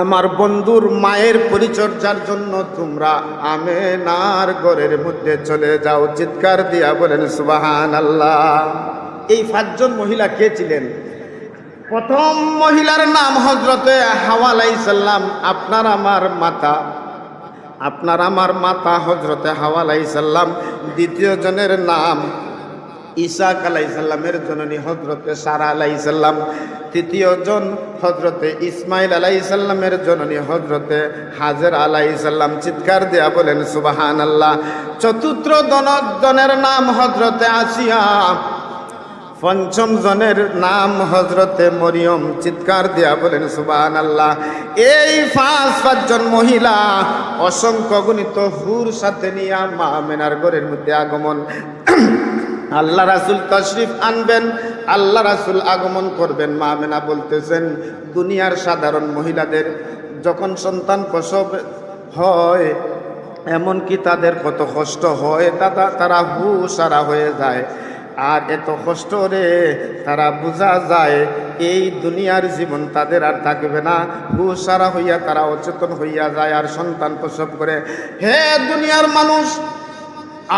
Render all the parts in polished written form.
আমার বন্ধুর মায়ের পরিচর্যার জন্য তোমরা আমেনার ঘরের মধ্যে চলে যাও। চিৎকার দিয়া বলেন সুবহানাল্লাহ। এই 5 জন মহিলা কে ছিলেন? প্রথম মহিলার নাম হযরতে হাওয়া আলাইহিস সালাম। আপনার আমার মাতা হযরতে হাওয়া আলাইহিস সালাম। দ্বিতীয় জনের নাম ইসাক আলাইহিস সালামের জননী হযরতে সারা আলাইহিস সালাম। তৃতীয় জন হযরতে ইসমাইল আলাইহিস সালামের জননী হযরতে হাজের আলাইহিস সালাম। চিৎকার দেয়া বলেন সুবহানাল্লাহ। চতুর্থ জনের নাম হযরতে আসিয়া। পঞ্চম জনের নাম হযরতে মরিয়ম। চিৎকার দেয়া বলেন সুবহানাল্লাহ। এই 5 জন মহিলা অসংখ্য গণিত হুর সাথে নিয়ে মা আমেনার ঘরের মধ্যে আগমন। আল্লাহ রাসূল তশরিফ আনবেন, আল্লাহ রাসূল আগমন করবেন। মা আমেনা বলতেছেন, দুনিয়ার সাধারণ মহিলাদের যখন সন্তান প্রসব হয়, এমনকি তাদের কত কষ্ট হয়, তারা হুঁশহারা হয়ে যায়। আর এত কষ্ট রে তারা বোঝা যায় এই দুনিয়ার জীবন তাদের আর থাকবে না। হুঁশহারা হইয়া তারা অচেতন হইয়া যায় আর সন্তান প্রসব করে। হে দুনিয়ার মানুষ,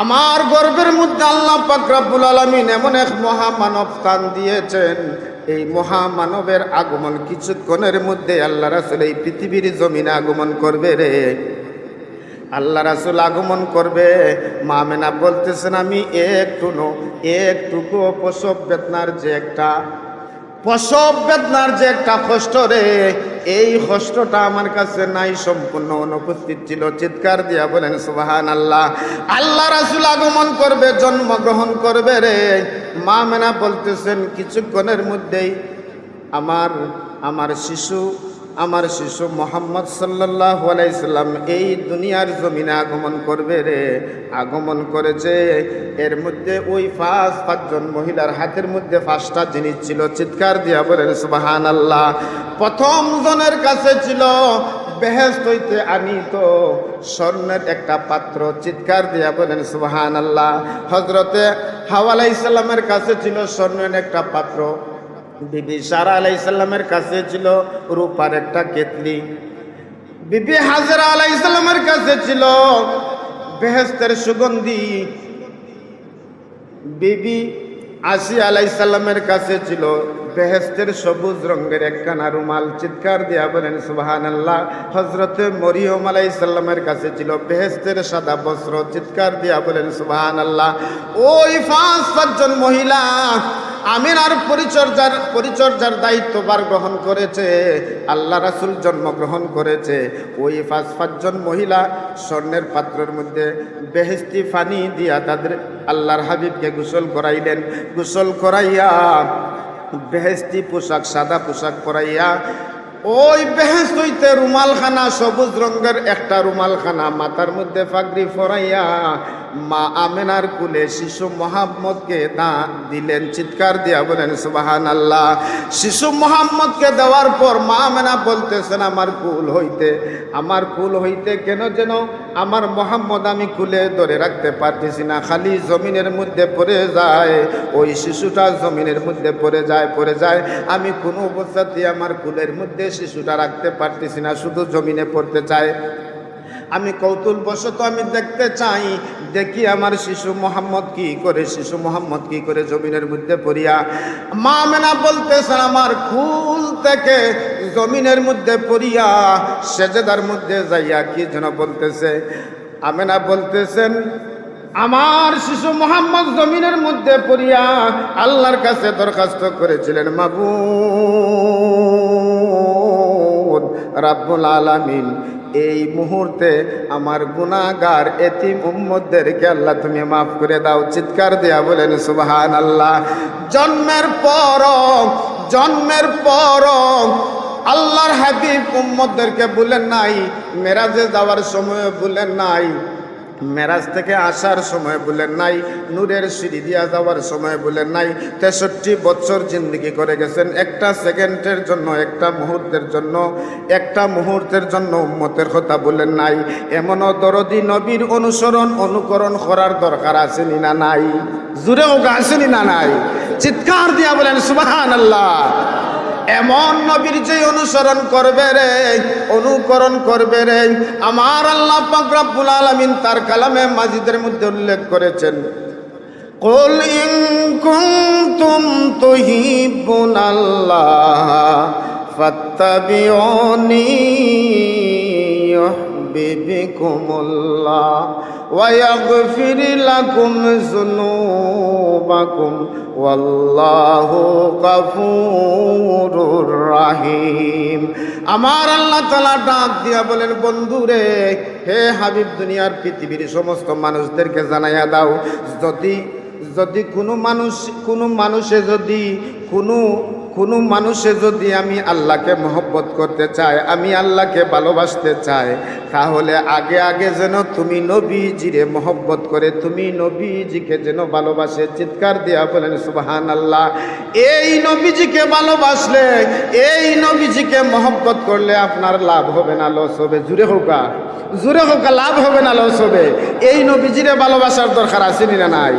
আমার গর্বের মধ্যে আল্লাহ পাক রব্বুল আলামিন এমন এক মহামানব স্থান দিয়েছেন। এই মহামানবের আগমন কিছুক্ষণের মধ্যে আল্লাহ রাসূল এই পৃথিবীর জমিনে আগমন করবে রে। আল্লাহ রাসূল আগমন করবে। মা আমেনা বলতেছেন, আমি একটুকু প্রসব বেদনার যে একটা কষ্ট রে, এই কষ্টটা আমার কাছে নাই, সম্পূর্ণ অনুপস্থিত ছিল। চিৎকার দিয়া বলেন সুবহানাল্লাহ। আল্লাহ রাসূল আগমন করবে, জন্মগ্রহণ করবে রে। মা আমেনা বলতেছেন, কিছুক্ষণের মধ্যেই আমার শিশু মুহাম্মদ সাল্লাল্লাহু আলাইহি সাল্লাম এই দুনিয়ার জমিনে আগমন করবে রে। আগমন করেছে। এর মধ্যে ওই 5 জন মহিলার হাতের মধ্যে 5টা জিনিস ছিল। চিৎকার দিয়া বলেন সুবহানাল্লাহ। প্রথম জনের কাছে ছিল বেহেশত হইতে আনিত স্বর্ণের একটা পাত্র। চিৎকার দিয়া বলেন সুবহানাল্লাহ। হযরতে হাওয়া আলাইহিস সালামের কাছে ছিল স্বর্ণের একটা পাত্র। বিবি সারা আলাইহিস সালামের কাছে ছিল রূপার একটা কেতলি। বিবি হাজরা আলাইহিস সালামের কাছে ছিল বেহেশতের সুগন্ধি। বিবি আসিয়া আলাইহিস সালামের কাছে ছিল বেহেশতের সবুজ রঙের একখানা রুমাল। চিৎকার দিয়া বলেন সুবহানাল্লাহ। হযরতে মরিয়ম আলাইহিস সালামের কাছে ছিল বেহেশতের সাদা বস্ত্র। চিৎকার দিয়া বলেন সুবহানাল্লাহ। ওই 5 জন মহিলা আমিনার পরিচর্যার দায়িত্বভার গ্রহণ করেছে। আল্লাহ রাসূল জন্মগ্রহণ করেছে। ওই 5 জন মহিলা স্বর্ণের পাত্রের মধ্যে বেহেশতি পানি দিয়া তাদের আল্লাহর হাবিবকে গোসল করাইলেন। গোসল করাইয়া বেহেশতি পোশাক, সাদা পোশাক পরাইয়া ওই বেহেশত হইতে রুমালখানা, সবুজ রঙের একটা রুমালখানা মাথার মধ্যে পাগড়ি পরাইয়া মা আমেনার কুলে শিশু মুহাম্মদকে দিলেন। চিৎকার দিয়া বলেন সুবহানাল্লাহ। শিশু মুহাম্মদকে দেওয়ার পর মা আমেনা বলতেছেন, আমার কুল হইতে কেন যেন আমার মুহাম্মদ আমি কুলে ধরে রাখতে পারতেছি না, খালি জমিনের মধ্যে পড়ে যায়। ওই শিশুটা জমিনের মধ্যে পড়ে যায়। আমি কোনো অবস্থাতে আমার কুলের মধ্যে শিশুটা রাখতে পারতেছি না, শুধু জমিনে পড়তে চায়। আমি কৌতূহলবশত আমি দেখতে চাই, দেখি আমার শিশু মোহাম্মদ কি করে জমিনের মধ্যে পড়িয়া। মা আমেনা বলতেছেন, আমার কুল থেকে জমিনের মধ্যে পড়িয়া সেজদার মধ্যে যাইয়া কি যেন বলতেছে। আমেনা বলতেছেন, আমার শিশু মোহাম্মদ জমিনের মধ্যে পড়িয়া আল্লাহর কাছে দরখাস্ত করেছিলেন, মাবুদ রাব্বুল আলামিন, এই মুহূর্তে আমার গুনাহগার এতিম উম্মতদেরকে আল্লাহ তুমি মাফ করে দাও। চিৎকার দেয়া বলেন সুবহানাল্লাহ। জন্মের পর আল্লাহর হাবিব উম্মতদেরকে বলেন নাই, মেরাজে যাওয়ার সময় বলেন নাই, মেরাজ থেকে আসার সময় বলেন নাই, নূরের সিঁড়ি দিয়া যাওয়ার সময় বলেন নাই। 63 বছর জিন্দগি করে গেছেন। একটা সেকেন্ডের জন্য, একটা মুহূর্তের জন্য উম্মতের কথা বলেন নাই। এমনও দরদি নবীর অনুকরণ করার দরকার আসেনি না নাই? জুড়ে ওগা আসেনি না নাই? চিৎকার দিয়া বলেন সুবহানাল্লাহ। এমন নবীর যে অনুসরণ করবে রে, অনুকরণ করবে রে, আমার আল্লাহ পাক রব্বুল আলামিন তার কালামে মাজিদের মধ্যে উল্লেখ করেছেন, কুল ইন কুনতুম তুহিব্বুনাল্লাহ ফাত্তাবিউনি ইউহিব্বুকুমুল্লাহ ওয়া ইয়াগফির লাকুম যুনুবাকুম ওয়াল্লাহু গফুরুর রাহিম। আমার আল্লাহ তাআলা ডাক দিয়া বলেন, বন্ধুরে, হে হাবিব, দুনিয়ার পৃথিবীর সমস্ত মানুষদেরকে জানাইয়া দাও, যদি কোনো মানুষে যদি আমি আল্লাহকে মহব্বত করতে চায়, আমি আল্লাহকে ভালোবাসতে চাই, তাহলে আগে আগে যেন তুমি নবীজিরে মহব্বত করে, তুমি নবীজিকে যেন ভালোবাসে। চিৎকার দিয়া বলেন সুবহানাল্লাহ। এই নবীজিকে ভালোবাসলে, এই নবীজিকে মহব্বত করলে আপনার লাভ হবে না লস হবে? জুড়ে হোকা, জুড়ে হোকা, লাভ হবে না লস হবে? এই নবীজিরে ভালোবাসার দরকার আছে না নাই?